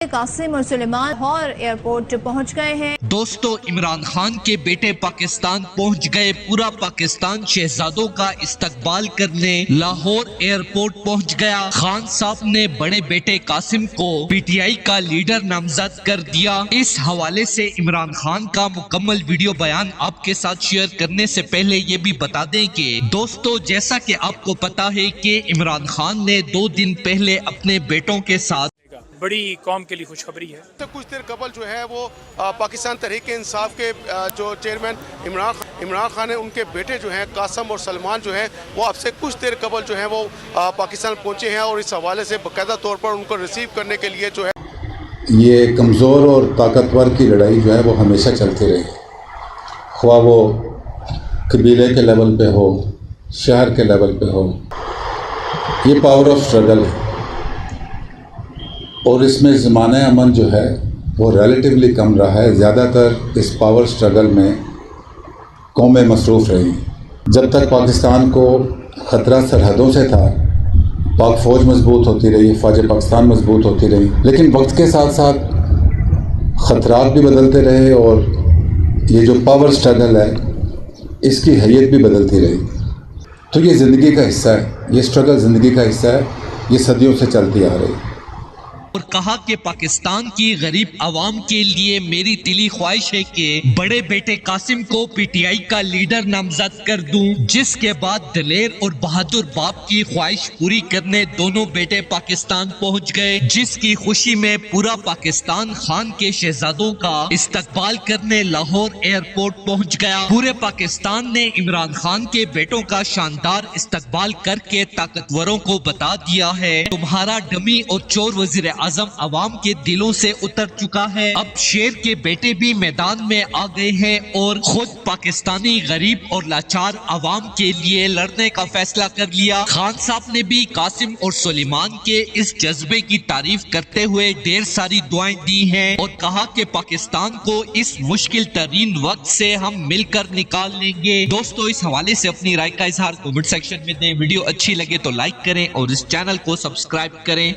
قاسم اور سلیمان لاہور ایئرپورٹ پہنچ گئے ہیں۔ دوستو، عمران خان کے بیٹے پاکستان پہنچ گئے۔ پورا پاکستان شہزادوں کا استقبال کرنے لاہور ایئرپورٹ پہنچ گیا۔ خان صاحب نے بڑے بیٹے قاسم کو پی ٹی آئی کا لیڈر نامزد کر دیا۔ اس حوالے سے عمران خان کا مکمل ویڈیو بیان آپ کے ساتھ شیئر کرنے سے پہلے یہ بھی بتا دیں کہ دوستو، جیسا کہ آپ کو پتا ہے کہ عمران خان نے 2 دن پہلے اپنے بیٹوں کے ساتھ بڑی قوم کے لیے خوشخبری ہے۔ کچھ دیر قبل جو ہے وہ پاکستان تحریک انصاف کے جو چیئرمین عمران خان ہیں، ان کے بیٹے جو ہیں قاسم اور سلمان جو ہیں وہ اب سے کچھ دیر قبل جو ہیں وہ پاکستان پہنچے ہیں، اور اس حوالے سے باقاعدہ طور پر ان کو ریسیو کرنے کے لیے جو ہے یہ کمزور اور طاقتور کی لڑائی جو ہے وہ ہمیشہ چلتی رہی، خواہ وہ قبیلے کے لیول پہ ہو، شہر کے لیول پہ ہو، یہ پاور آف اسٹرگل ہے۔ اور اس میں زمانہ امن جو ہے وہ ریلیٹیولی کم رہا ہے۔ زیادہ تر اس پاور سٹرگل میں قومیں مصروف رہی۔ جب تک پاکستان کو خطرہ سرحدوں سے تھا، پاک فوج مضبوط ہوتی رہی، فوج پاکستان مضبوط ہوتی رہی، لیکن وقت کے ساتھ ساتھ خطرات بھی بدلتے رہے، اور یہ جو پاور سٹرگل ہے اس کی حیت بھی بدلتی رہی۔ تو یہ زندگی کا حصہ ہے، یہ سٹرگل زندگی کا حصہ ہے، یہ صدیوں سے چلتی آ رہی۔ اور کہا کہ پاکستان کی غریب عوام کے لیے میری دلی خواہش ہے کہ بڑے بیٹے قاسم کو پی ٹی آئی کا لیڈر نامزد کر دوں، جس کے بعد دلیر اور بہادر باپ کی خواہش پوری کرنے دونوں بیٹے پاکستان پہنچ گئے، جس کی خوشی میں پورا پاکستان خان کے شہزادوں کا استقبال کرنے لاہور ایئرپورٹ پہنچ گیا۔ پورے پاکستان نے عمران خان کے بیٹوں کا شاندار استقبال کر کے طاقتوروں کو بتا دیا ہے، تمہارا ڈمی اور چور وزیر اعظم عوام کے دلوں سے اتر چکا ہے۔ اب شیر کے بیٹے بھی میدان میں آ گئے ہیں اور خود پاکستانی غریب اور لاچار عوام کے لیے لڑنے کا فیصلہ کر لیا۔ خان صاحب نے بھی قاسم اور سلیمان کے اس جذبے کی تعریف کرتے ہوئے ڈھیر ساری دعائیں دی ہیں، اور کہا کہ پاکستان کو اس مشکل ترین وقت سے ہم مل کر نکال لیں گے۔ دوستو، اس حوالے سے اپنی رائے کا اظہار کمنٹ سیکشن میں دیں۔ ویڈیو اچھی لگے تو لائک کریں اور اس چینل کو سبسکرائب کریں۔